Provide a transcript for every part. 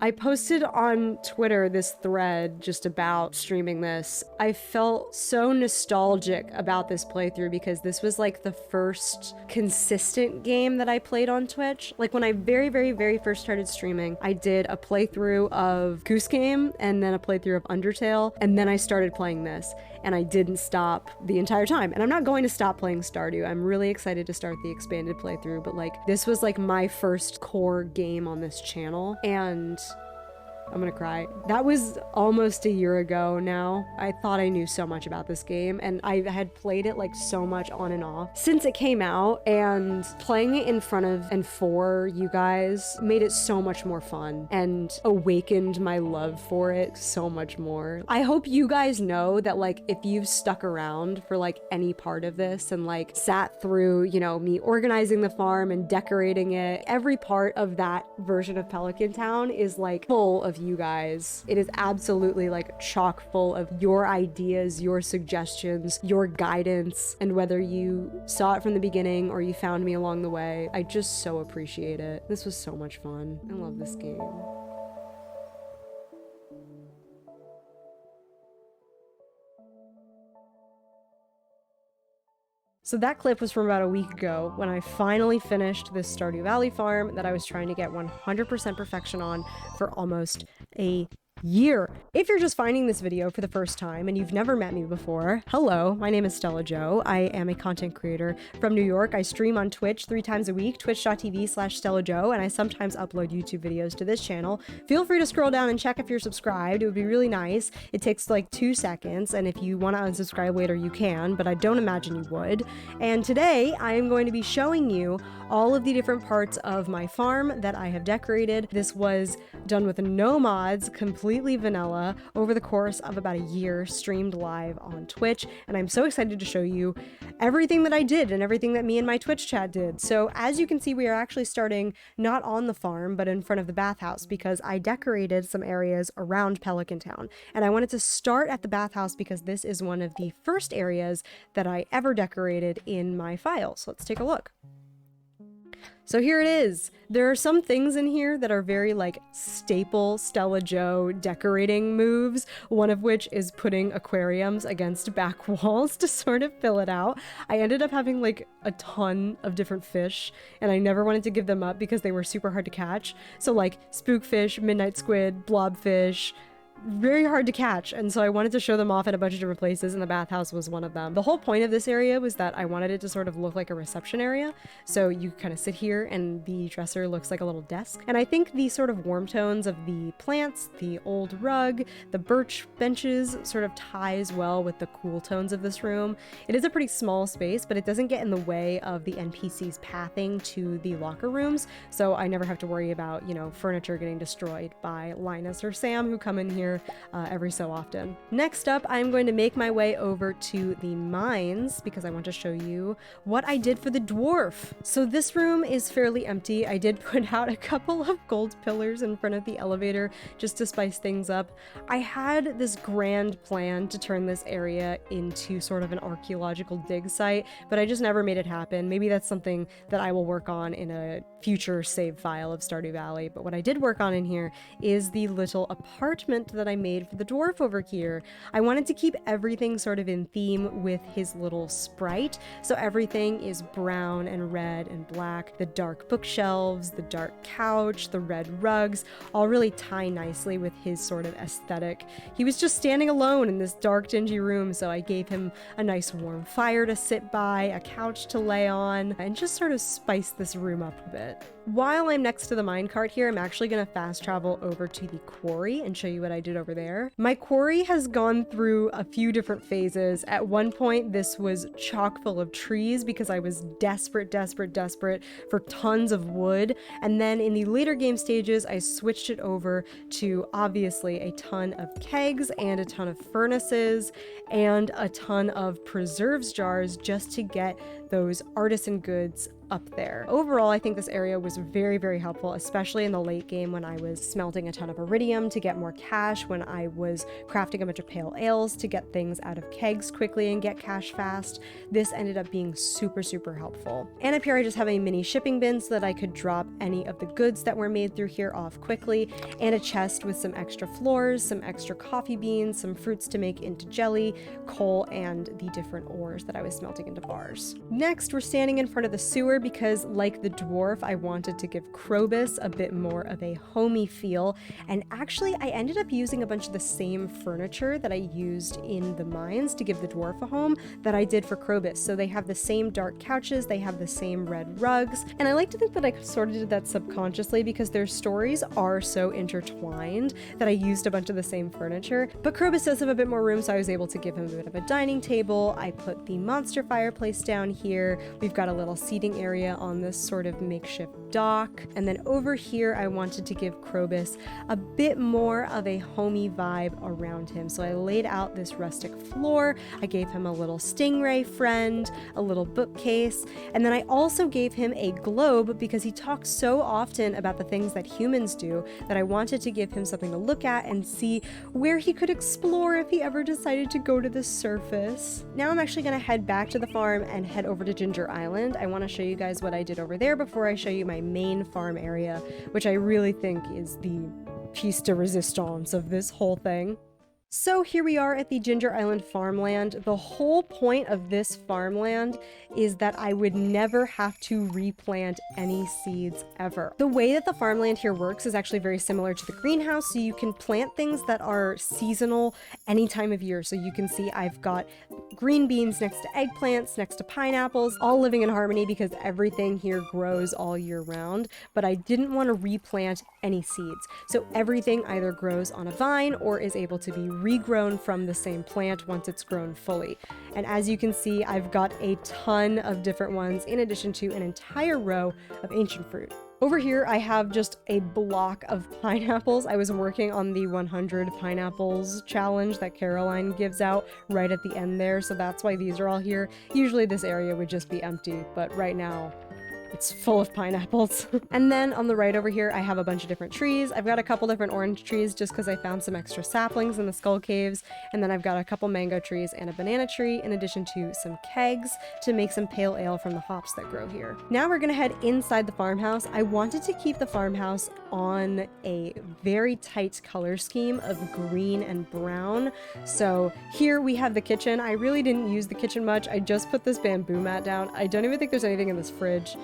I posted on Twitter this thread just about streaming this. I felt so nostalgic about this playthrough because this was like the first consistent game that I played on Twitch. Like when I very first started streaming, I did a playthrough of Goose Game and then a playthrough of Undertale, and then I started playing this, and I didn't stop the entire time. And I'm not going to stop playing Stardew. I'm really excited to start the expanded playthrough, but like this was like my first core game on this channel, and I'm gonna cry. That was almost a year ago now. I thought I knew so much about this game, and I had played it like so much on and off since it came out, and playing it in front of and for you guys made it so much more fun and awakened my love for it so much more. I hope you guys know that like if you've stuck around for like any part of this and like sat through, you know, me organizing the farm and decorating it, every part of that version of Pelican Town is like full of you guys. It is absolutely like chock full of your ideas, your suggestions, your guidance, and whether you saw it from the beginning or you found me along the way, I just so appreciate it. This was so much fun. I love this game. So that clip was from about a week ago when I finally finished this Stardew Valley farm that I was trying to get 100% perfection on for almost a year. If you're just finding this video for the first time and you've never met me before, hello, my name is stellajo. I am a content creator from New York. I stream on Twitch 3 times a week, twitch.tv/stellajo, and I sometimes upload YouTube videos to this channel. Feel free to scroll down and check if you're subscribed. It would be really nice. It takes like 2 seconds, and if you want to unsubscribe later, you can, but I don't imagine you would. And today, I am going to be showing you all of the different parts of my farm that I have decorated. This was done with no mods, completely vanilla, over the course of about a year, streamed live on Twitch, and I'm so excited to show you everything that I did and everything that me and my Twitch chat did. So as you can see, we are actually starting not on the farm, but in front of the bathhouse, because I decorated some areas around Pelican Town, and I wanted to start at the bathhouse because this is one of the first areas that I ever decorated in my file. So let's take a look. So here it is. There are some things in here that are very like staple stellajo decorating moves, one of which is putting aquariums against back walls to sort of fill it out. I ended up having like a ton of different fish, and I never wanted to give them up because they were super hard to catch. So like spookfish, midnight squid, blobfish, very hard to catch, and so I wanted to show them off at a bunch of different places, and the bathhouse was one of them. The whole point of this area was that I wanted it to sort of look like a reception area, so you kind of sit here and the dresser looks like a little desk. And I think the sort of warm tones of the plants, the old rug, the birch benches sort of ties well with the cool tones of this room. It is a pretty small space, but it doesn't get in the way of the NPCs pathing to the locker rooms, so I never have to worry about, you know, furniture getting destroyed by Linus or Sam, who come in here every so often. Next up, I'm going to make my way over to the mines because I want to show you what I did for the dwarf. So this room is fairly empty. I did put out a couple of gold pillars in front of the elevator just to spice things up. I had this grand plan to turn this area into sort of an archaeological dig site, but I just never made it happen. Maybe that's something that I will work on in a future save file of Stardew Valley. But what I did work on in here is the little apartment that I made for the dwarf over here. I wanted to keep everything sort of in theme with his little sprite, so everything is brown and red and black. The dark bookshelves, the dark couch, the red rugs all really tie nicely with his sort of aesthetic. He was just standing alone in this dark, dingy room, so I gave him a nice warm fire to sit by, a couch to lay on, and just sort of spice this room up a bit. While I'm next to the minecart here, I'm actually going to fast travel over to the quarry and show you what I did over there. My quarry has gone through a few different phases. At one point, this was chock full of trees because I was desperate for tons of wood. And then in the later game stages, I switched it over to obviously a ton of kegs and a ton of furnaces and a ton of preserves jars just to get those artisan goods up there. Overall, I think this area was very, very helpful, especially in the late game when I was smelting a ton of iridium to get more cash, when I was crafting a bunch of pale ales to get things out of kegs quickly and get cash fast. This ended up being super, super helpful. And up here, I just have a mini shipping bin so that I could drop any of the goods that were made through here off quickly, and a chest with some extra floors, some extra coffee beans, some fruits to make into jelly, coal, and the different ores that I was smelting into bars. Next, we're standing in front of the sewer because, like the dwarf, I wanted to give Krobus a bit more of a homey feel, and actually I ended up using a bunch of the same furniture that I used in the mines to give the dwarf a home that I did for Krobus. So they have the same dark couches, they have the same red rugs, and I like to think that I sort of did that subconsciously because their stories are so intertwined that I used a bunch of the same furniture. But Krobus does have a bit more room, so I was able to give him a bit of a dining table. I put the monster fireplace down here. We've got a little seating area on this sort of makeshift dock. And then over here, I wanted to give Krobus a bit more of a homey vibe around him. So I laid out this rustic floor. I gave him a little stingray friend, a little bookcase, and then I also gave him a globe because he talks so often about the things that humans do that I wanted to give him something to look at and see where he could explore if he ever decided to go to the surface. Now I'm actually going to head back to the farm and head over to Ginger Island. I want to show you guys what I did over there before I show you my main farm area, which I really think is the piece de resistance of this whole thing. So here we are at the Ginger Island farmland. The whole point of this farmland is that I would never have to replant any seeds ever. The way that the farmland here works is actually very similar to the greenhouse, so you can plant things that are seasonal any time of year. So you can see I've got green beans next to eggplants, next to pineapples, all living in harmony because everything here grows all year round, but I didn't want to replant any seeds. So everything either grows on a vine or is able to be regrown from the same plant once it's grown fully. And as you can see, I've got a ton of different ones in addition to an entire row of ancient fruit. Over here, I have just a block of pineapples. I was working on the 100 pineapples challenge that Caroline gives out right at the end there, so that's why these are all here. Usually this area would just be empty, but right now, it's full of pineapples. And then on the right over here, I have a bunch of different trees. I've got a couple different orange trees just because I found some extra saplings in the skull caves. And then I've got a couple mango trees and a banana tree, in addition to some kegs to make some pale ale from the hops that grow here. Now we're gonna head inside the farmhouse. I wanted to keep the farmhouse on a very tight color scheme of green and brown. So here we have the kitchen. I really didn't use the kitchen much. I just put this bamboo mat down. I don't even think there's anything in this fridge.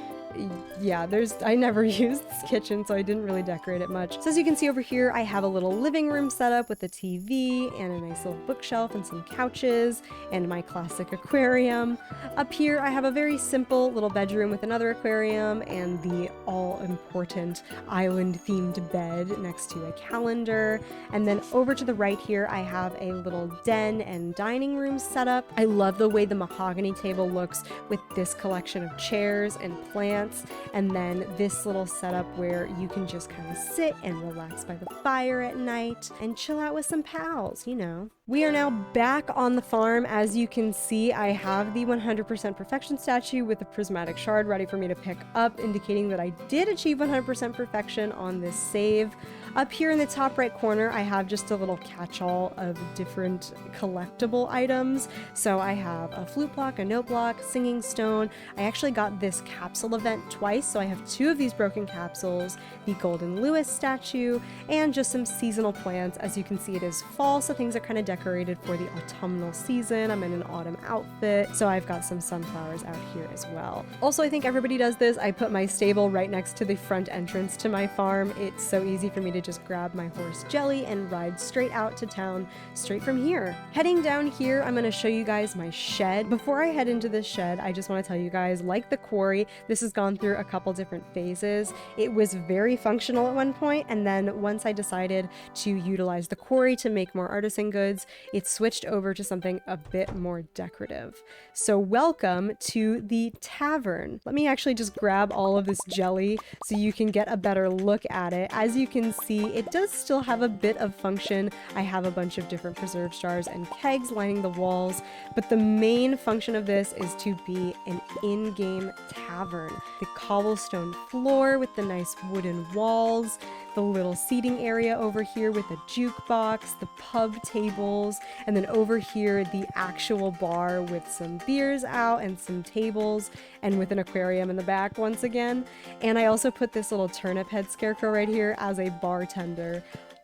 Yeah, I never used this kitchen, so I didn't really decorate it much. So as you can see over here, I have a little living room set up with a TV and a nice little bookshelf and some couches and my classic aquarium. Up here, I have a very simple little bedroom with another aquarium and the all-important island-themed bed next to a calendar. And then over to the right here, I have a little den and dining room set up. I love the way the mahogany table looks with this collection of chairs and plants. And then this little setup where you can just kind of sit and relax by the fire at night and chill out with some pals, you know. We are now back on the farm. As you can see, I have the 100% perfection statue with the prismatic shard ready for me to pick up, indicating that I did achieve 100% perfection on this save. Up here in the top right corner, I have just a little catch-all of different collectible items. So I have a flute block, a note block, singing stone. I actually got this capsule event twice, so I have 2 of these broken capsules, the Golden Lewis statue, and just some seasonal plants. As you can see, it is fall, so things are kind of decorated for the autumnal season. I'm in an autumn outfit, so I've got some sunflowers out here as well. Also, I think everybody does this. I put my stable right next to the front entrance to my farm. It's so easy for me to just grab my horse Jelly and ride straight out to town, straight from here. Heading down here, I'm going to show you guys my shed. Before I head into this shed, I just want to tell you guys, like the quarry, this has gone through a couple different phases. It was very functional at one point, and then once I decided to utilize the quarry to make more artisan goods, it switched over to something a bit more decorative. So welcome to the Tavern. Let me actually just grab all of this jelly so you can get a better look at it. As you can see, it does still have a bit of function. I have a bunch of different preserve jars and kegs lining the walls, but the main function of this is to be an in-game tavern. The cobblestone floor with the nice wooden walls, the little seating area over here with a jukebox, the pub tables, and then over here the actual bar with some beers out and some tables and with an aquarium in the back once again. And I also put this little turnip head scarecrow right here as a bartender.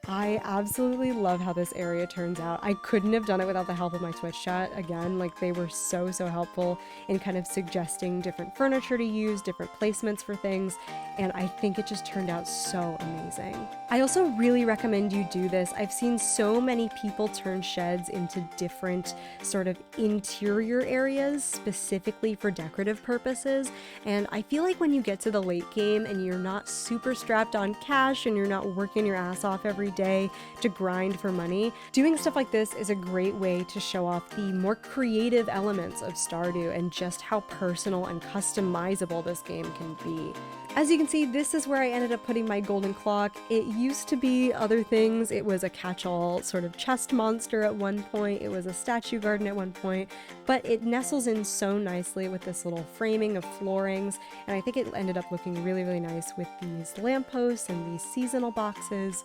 I absolutely love how this area turns out. I couldn't have done it without the help of my Twitch chat. Again, like they were so helpful in kind of suggesting different furniture to use, different placements for things, and I think it just turned out so amazing. I also really recommend you do this. I've seen so many people turn sheds into different sort of interior areas specifically for decorative purposes, and I feel like when you get to the late game and you're not super strapped on cash and you're not working your ass off every day to grind for money, doing stuff like this is a great way to show off the more creative elements of Stardew and just how personal and customizable this game can be. As you can see, this is where I ended up putting my golden clock. It used to be other things. It was a catch-all sort of chest monster at one point. It was a statue garden at one point, but it nestles in so nicely with this little framing of floorings, and I think it ended up looking really nice with these lampposts and these seasonal boxes.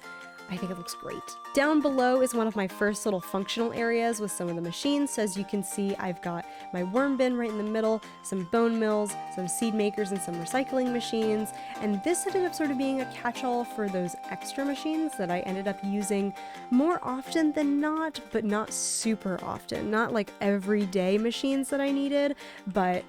I think it looks great. Down below is one of my first little functional areas with some of the machines. So as you can see, I've got my worm bin right in the middle, some bone mills, some seed makers, and some recycling machines. And this ended up sort of being a catch-all for those extra machines that I ended up using more often than not, but not super often. Not like everyday machines that I needed, but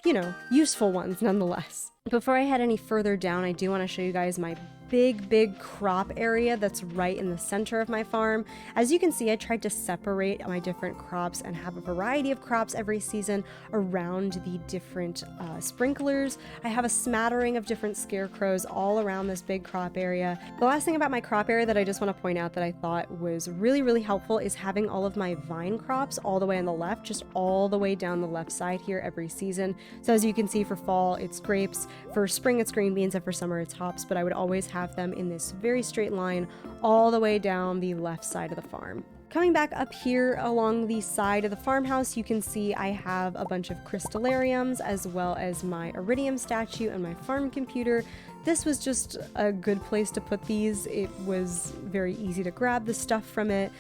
you know, useful ones nonetheless. Before I head any further down, I do want to show you guys my big crop area that's right in the center of my farm. As you can see, I tried to separate my different crops and have a variety of crops every season around the different sprinklers. I have a smattering of different scarecrows all around this big crop area. The last thing about my crop area that I just want to point out that I thought was really helpful is having all of my vine crops all the way on the left, just all the way down the left side here every season. So as you can see, for fall it's grapes, for spring it's green beans, and for summer it's hops, but I would always have them in this very straight line all the way down the left side of the farm. Coming back up here along the side of the farmhouse, you can see I have a bunch of crystallariums as well as my iridium statue and my farm computer. This was just a good place to put these. It was very easy to grab the stuff from it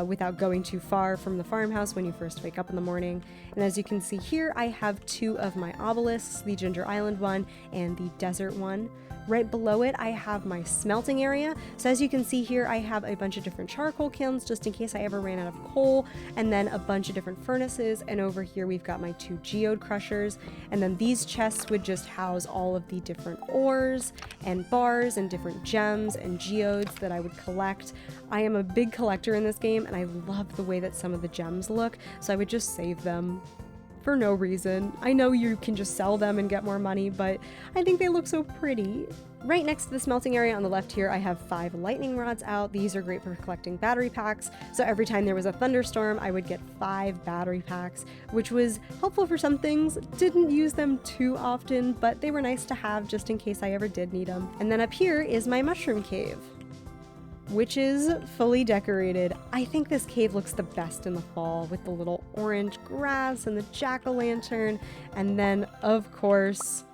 without going too far from the farmhouse when you first wake up in the morning. And as you can see here, I have two of my obelisks, the Ginger Island one and the desert one. Right below it, I have my smelting area. So as you can see here, I have a bunch of different charcoal kilns just in case I ever ran out of coal, and then a bunch of different furnaces. And over here, we've got my two geode crushers. And then these chests would just house all of the different ores and bars and different gems and geodes that I would collect. I am a big collector in this game, and I love the way that some of the gems look, so I would just save them for no reason. I know you can just sell them and get more money, but I think they look so pretty. Right next to the smelting area on the left here, I have 5 lightning rods out. These are great for collecting battery packs. So every time there was a thunderstorm, I would get 5 battery packs, which was helpful for some things. Didn't use them too often, but they were nice to have just in case I ever did need them. And then up here is my mushroom cave, which is fully decorated. I think this cave looks the best in the fall with the little orange grass and the jack-o'-lantern, and then of course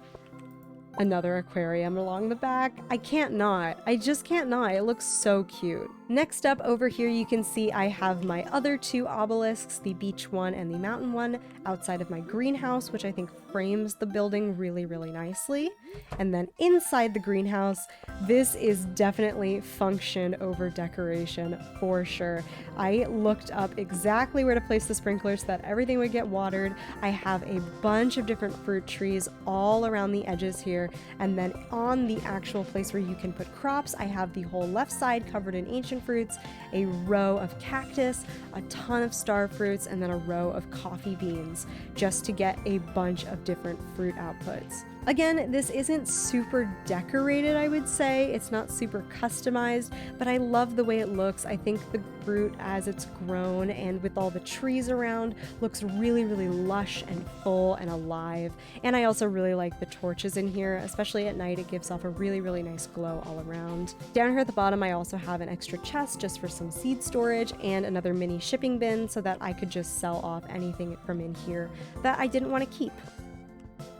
another aquarium along the back. I can't not. I just can't not. It looks so cute. Next up over here, you can see I have my other 2 obelisks, the beach one and the mountain one, outside of my greenhouse, which I think frames the building really nicely. And then inside the greenhouse, this is definitely function over decoration for sure. I looked up exactly where to place the sprinklers so that everything would get watered. I have a bunch of different fruit trees all around the edges here. And then on the actual place where you can put crops, I have the whole left side covered in ancient fruits, a row of cactus, a ton of star fruits, and then a row of coffee beans, just to get a bunch of different fruit outputs. Again, this isn't super decorated, I would say. It's not super customized, but I love the way it looks. I think the fruit as it's grown and with all the trees around looks really, really lush and full and alive. And I also really like the torches in here, especially at night. It gives off a really, really nice glow all around. Down here at the bottom, I also have an extra chest just for some seed storage and another mini shipping bin so that I could just sell off anything from in here that I didn't want to keep.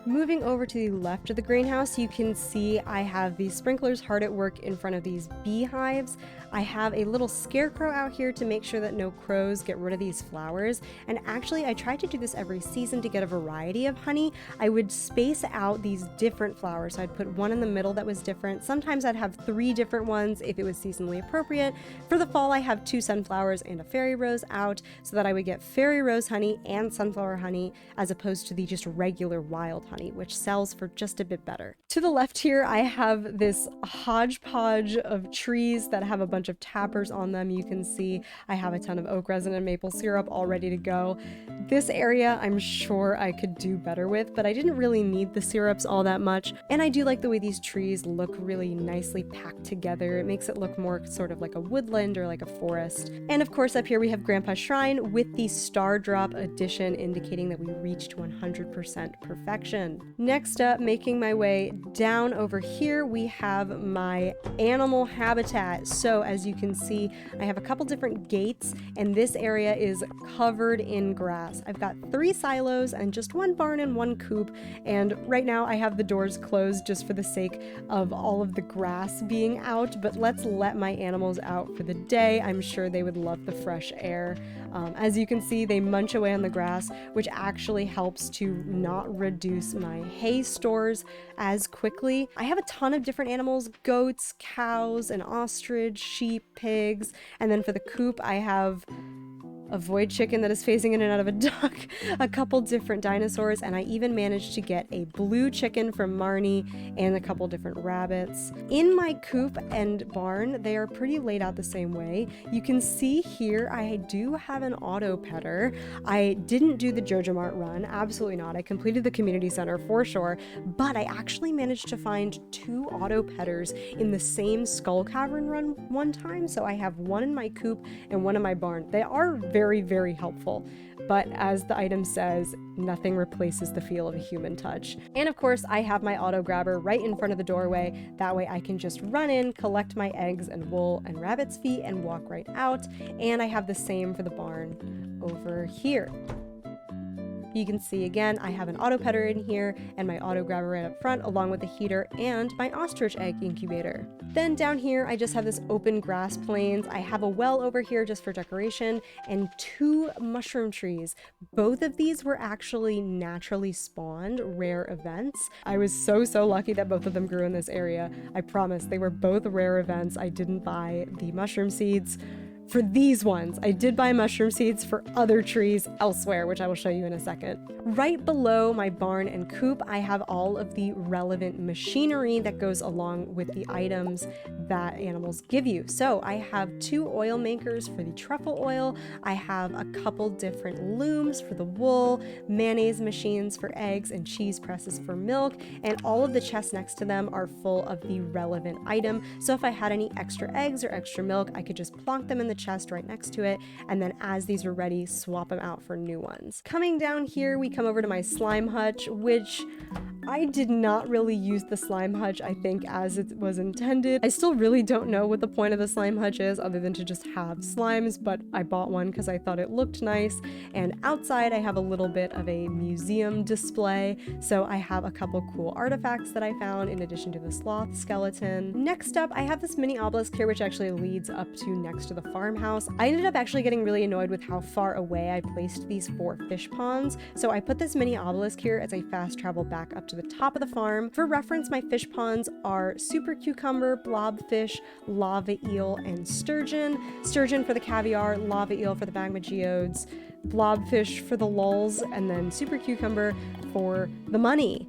Moving over to the left of the greenhouse, you can see I have these sprinklers hard at work in front of these beehives. I have a little scarecrow out here to make sure that no crows get rid of these flowers. And actually, I tried to do this every season to get a variety of honey. I would space out these different flowers. So I'd put one in the middle that was different. Sometimes I'd have 3 different ones if it was seasonally appropriate. For the fall, I have 2 sunflowers and a fairy rose out so that I would get fairy rose honey and sunflower honey as opposed to the just regular wild honey, which sells for just a bit better. To the left here, I have this hodgepodge of trees that have a bunch of tappers on them. You can see I have a ton of oak resin and maple syrup all ready to go. This area I'm sure I could do better with, but I didn't really need the syrups all that much. And I do like the way these trees look really nicely packed together. It makes it look more sort of like a woodland or like a forest. And of course up here we have Grandpa's Shrine with the Star Drop edition indicating that we reached 100% perfection. Next up, making my way down over here, we have my animal habitat. So as you can see, I have a couple different gates and this area is covered in grass. I've got 3 silos and just 1 barn and 1 coop. And right now I have the doors closed just for the sake of all of the grass being out, but let's let my animals out for the day. I'm sure they would love the fresh air. As you can see, they munch away on the grass, which actually helps to not reduce my hay stores as quickly. I have a ton of different animals: goats, cows, an ostrich, sheep, pigs, and then for the coop I have a void chicken that is phasing in and out of a duck, a couple different dinosaurs, and I even managed to get a blue chicken from Marnie and a couple different rabbits. In my coop and barn, they are pretty laid out the same way. You can see here I do have an auto petter. I didn't do the Jojo Mart run, absolutely not. I completed the community center for sure, but I actually managed to find 2 auto petters in the same skull cavern run one time, so I have 1 in my coop and 1 in my barn. They are very, very helpful. But as the item says, nothing replaces the feel of a human touch. And of course, I have my auto grabber right in front of the doorway. That way I can just run in, collect my eggs and wool and rabbit's feet and walk right out. And I have the same for the barn over here. You can see again, I have an auto petter in here and my auto grabber right up front along with the heater and my ostrich egg incubator. Then down here, I just have this open grass plains. I have a well over here just for decoration and 2 mushroom trees. Both of these were actually naturally spawned rare events. I was so lucky that both of them grew in this area. I promise they were both rare events. I didn't buy the mushroom seeds for these ones. I did buy mushroom seeds for other trees elsewhere, which I will show you in a second. Right below my barn and coop, I have all of the relevant machinery that goes along with the items that animals give you. So I have 2 oil makers for the truffle oil. I have a couple different looms for the wool, mayonnaise machines for eggs, and cheese presses for milk. And all of the chests next to them are full of the relevant item. So if I had any extra eggs or extra milk, I could just plonk them in the chest right next to it, and then as these were ready, swap them out for new ones. Coming down here, we come over to my slime hutch, which I did not really use the slime hutch, I think, as it was intended. I still really don't know what the point of the slime hutch is other than to just have slimes, but I bought one because I thought it looked nice. And outside I have a little bit of a museum display, so I have a couple cool artifacts that I found in addition to the sloth skeleton. Next up, I have this mini obelisk here which actually leads up to next to the farmhouse. I ended up actually getting really annoyed with how far away I placed these 4 fish ponds, so I put this mini obelisk here as a fast travel back up to the top of the farm. For reference, my fish ponds are super cucumber, blobfish, lava eel, and sturgeon. Sturgeon for the caviar, lava eel for the magma geodes, blobfish for the lulls, and then super cucumber for the money.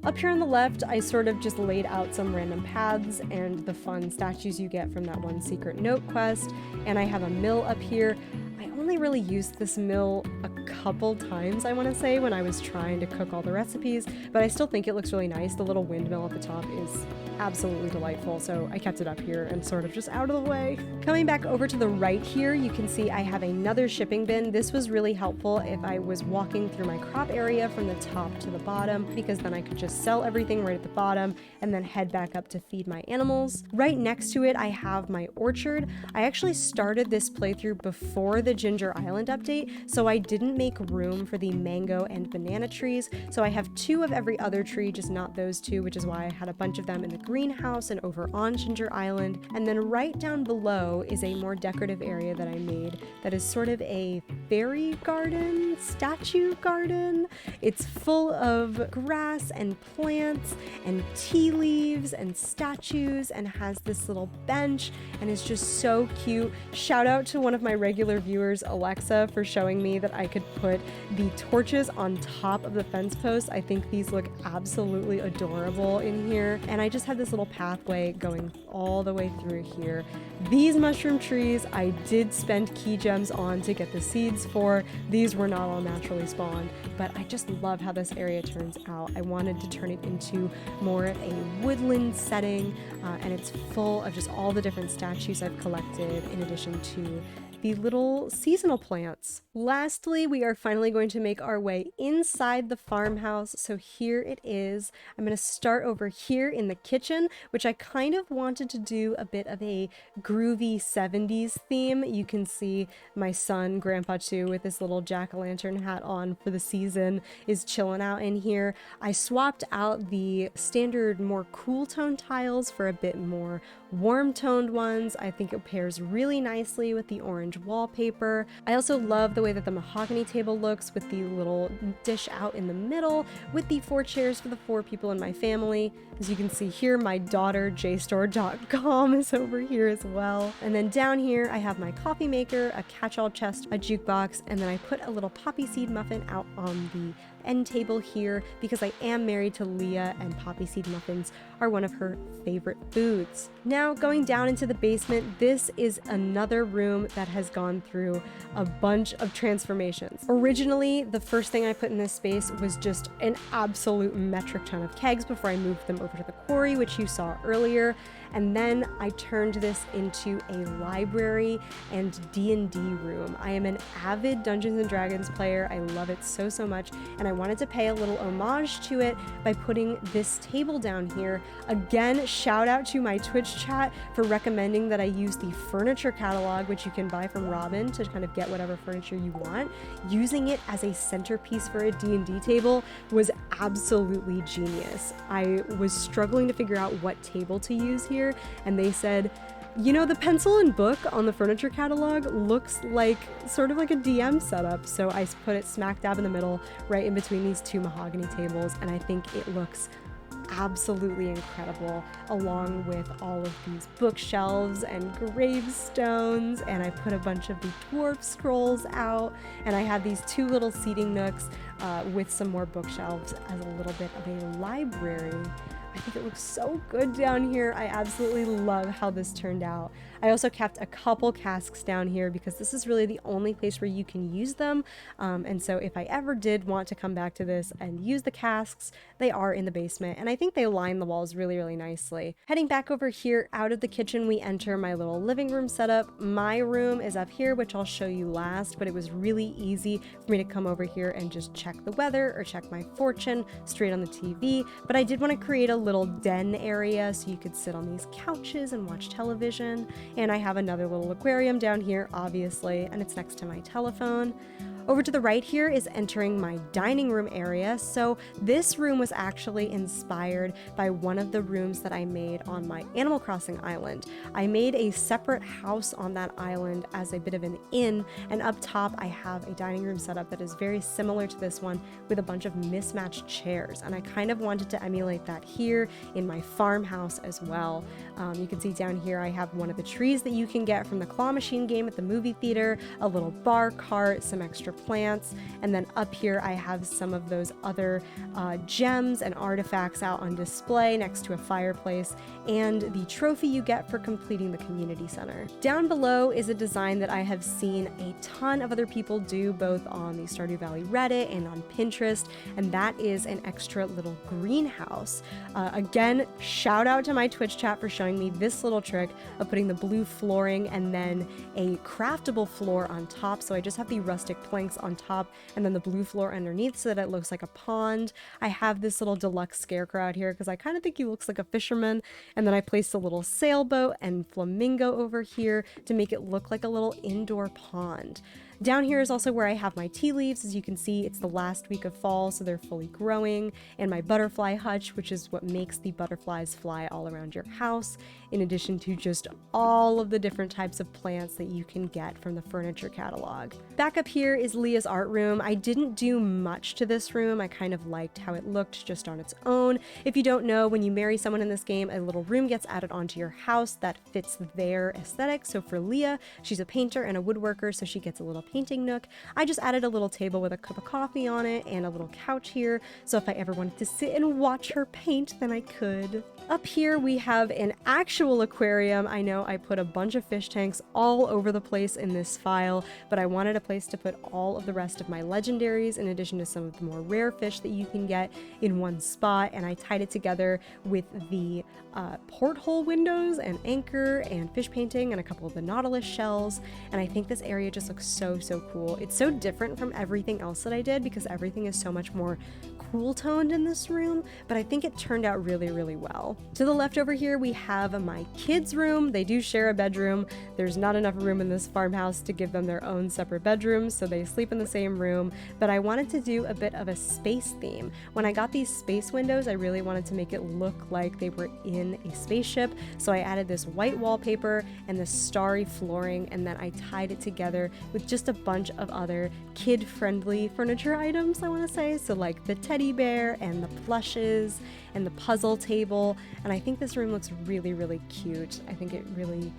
Up here on the left, I sort of just laid out some random paths and the fun statues you get from that one secret note quest, and I have a mill up here. I only really used this mill a couple times, I want to say, when I was trying to cook all the recipes, but I still think it looks really nice. The little windmill at the top is absolutely delightful, so I kept it up here and sort of just out of the way. Coming back over to the right here, you can see I have another shipping bin. This was really helpful if I was walking through my crop area from the top to the bottom, because then I could just sell everything right at the bottom and then head back up to feed my animals. Right next to it, I have my orchard. I actually started this playthrough before the Ginger Island update, so I didn't make room for the mango and banana trees, so I have 2 of every other tree, just not those 2, which is why I had a bunch of them in the greenhouse and over on Ginger Island. And then right down below is a more decorative area that I made that is sort of a fairy garden, statue garden. It's full of grass and plants and tea leaves and statues, and has this little bench, and is just so cute. Shout out to one of my regular viewers, Alexa, for showing me that I could put the torches on top of the fence posts. I think these look absolutely adorable in here, and I just had this little pathway going all the way through here. These mushroom trees I did spend key gems on to get the seeds for. These were not all naturally spawned, but I just love how this area turns out. I wanted to turn it into more of a woodland setting, and it's full of just all the different statues I've collected, in addition to the little seasonal plants. Lastly, we are finally going to make our way inside the farmhouse. So here it is. I'm going to start over here in the kitchen, which I kind of wanted to do a bit of a groovy 70s theme. You can see my son, Grandpa 2, with his little jack-o'-lantern hat on for the season, is chilling out in here. I swapped out the standard, more cool tone tiles for a bit more warm-toned ones. I think it pairs really nicely with the orange wallpaper. I also love the way that the mahogany table looks with the little dish out in the middle with the 4 chairs for the 4 people in my family. As you can see here, my daughter, JStore.com, is over here as well. And then down here, I have my coffee maker, a catch-all chest, a jukebox, and then I put a little poppy seed muffin out on the end table here because I am married to Leah, and poppy seed muffins are one of her favorite foods. Now, going down into the basement, this is another room that has gone through a bunch of transformations. Originally, the first thing I put in this space was just an absolute metric ton of kegs before I moved them over to the quarry, which you saw earlier. And then I turned this into a library and D&D room. I am an avid Dungeons & Dragons player. I love it so, so much. And I wanted to pay a little homage to it by putting this table down here. Again, shout out to my Twitch chat for recommending that I use the furniture catalog, which you can buy from Robin to kind of get whatever furniture you want. Using it as a centerpiece for a D&D table was absolutely genius. I was struggling to figure out what table to use here, and they said, you know, the pencil and book on the furniture catalog looks like sort of like a DM setup. So I put it smack dab in the middle, right in between these 2 mahogany tables, and I think it looks absolutely incredible, along with all of these bookshelves and gravestones. And I put a bunch of the dwarf scrolls out, and I have these 2 little seating nooks with some more bookshelves as a little bit of a library. I think it looks so good down here. I absolutely love how this turned out. I also kept a couple casks down here because this is really the only place where you can use them. And so if I ever did want to come back to this and use the casks, they are in the basement. And I think they line the walls really, really nicely. Heading back over here out of the kitchen, we enter my little living room setup. My room is up here, which I'll show you last, but it was really easy for me to come over here and just check the weather or check my fortune straight on the TV. But I did want to create a little den area so you could sit on these couches and watch television. And I have another little aquarium down here, obviously, and it's next to my telephone. Over to the right here is entering my dining room area. So this room was actually inspired by one of the rooms that I made on my Animal Crossing island. I made a separate house on that island as a bit of an inn, and up top I have a dining room setup that is very similar to this one with a bunch of mismatched chairs, and I kind of wanted to emulate that here in my farmhouse as well. You can see down here I have one of the trees that you can get from the claw machine game at the movie theater, a little bar cart, some extra plants. And then up here I have some of those other gems and artifacts out on display next to a fireplace, and the trophy you get for completing the community center. Down below is a design that I have seen a ton of other people do, both on the Stardew Valley Reddit and on Pinterest, and that is an extra little greenhouse. Again, shout out to my Twitch chat for showing me this little trick of putting the blue flooring and then a craftable floor on top. So I just have the rustic planks on top and then the blue floor underneath so that it looks like a pond. I have this little deluxe scarecrow out here because I kind of think he looks like a fisherman. And then I placed a little sailboat and flamingo over here to make it look like a little indoor pond. Down here is also where I have my tea leaves. As you can see, it's the last week of fall, so they're fully growing, and my butterfly hutch, which is what makes the butterflies fly all around your house, in addition to just all of the different types of plants that you can get from the furniture catalog. Back up here is Leah's art room. I didn't do much to this room. I kind of liked how it looked just on its own. If you don't know, when you marry someone in this game, a little room gets added onto your house that fits their aesthetic. So for Leah, she's a painter and a woodworker, so she gets a little painting nook. I just added a little table with a cup of coffee on it and a little couch here, so if I ever wanted to sit and watch her paint, then I could. Up here we have an actual aquarium. I know I put a bunch of fish tanks all over the place in this file, but I wanted a place to put all of the rest of my legendaries in addition to some of the more rare fish that you can get in one spot, and I tied it together with the porthole windows and anchor and fish painting and a couple of the nautilus shells, and I think this area just looks so cool. It's so different from everything else that I did because everything is so much more cool toned in this room, but I think it turned out really well. To the left over here we have my kids' room. They do share a bedroom. There's not enough room in this farmhouse to give them their own separate bedrooms, so they sleep in the same room, but I wanted to do a bit of a space theme. When I got these space windows, I really wanted to make it look like they were in a spaceship, so I added this white wallpaper and this starry flooring, and then I tied it together with just a bunch of other kid-friendly furniture items, I want to say, so like the teddy bear and the plushes and the puzzle table, and I think this room looks really cute. I think it really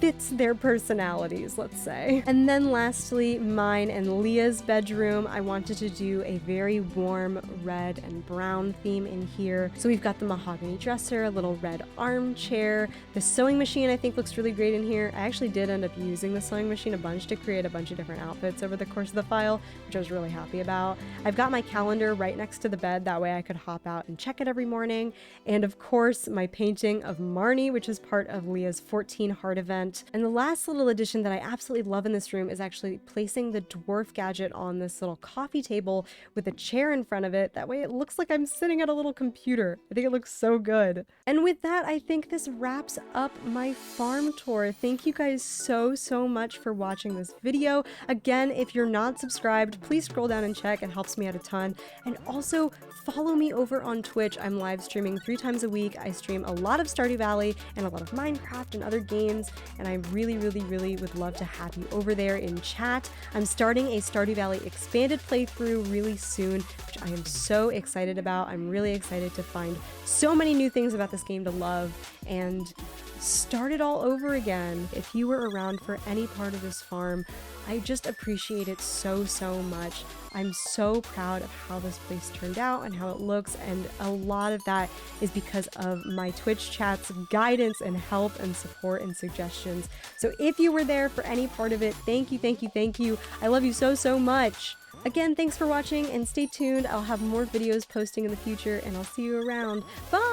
fits their personalities, let's say. And then lastly, mine and Leah's bedroom. I wanted to do a very warm red and brown theme in here. So we've got the mahogany dresser, a little red armchair. The sewing machine I think looks really great in here. I actually did end up using the sewing machine a bunch to create a bunch of different outfits over the course of the file, which I was really happy about. I've got my calendar right next to the bed, that way I could hop out and check it every morning. And of course, my painting of Marnie, which is part of Leah's 14 heart event. And the last little addition that I absolutely love in this room is actually placing the dwarf gadget on this little coffee table with a chair in front of it. That way it looks like I'm sitting at a little computer. I think it looks so good. And with that, I think this wraps up my farm tour. Thank you guys so much for watching this video. Again, if you're not subscribed, please scroll down and check. It helps me out a ton. And also follow me over on Twitch. I'm live streaming 3 times a week. I stream a lot of Stardew Valley and a lot of Minecraft and other games, and I really would love to have you over there in chat. I'm starting a Stardew Valley expanded playthrough really soon, which I am so excited about. I'm really excited to find so many new things about this game to love and start it all over again. If you were around for any part of this farm, I just appreciate it so much. I'm so proud of how this place turned out and how it looks, and a lot of that is because of my Twitch chat's guidance and help and support and suggestions. So if you were there for any part of it, thank you. I love you so much. Again, thanks for watching and stay tuned. I'll have more videos posting in the future, and I'll see you around. Bye!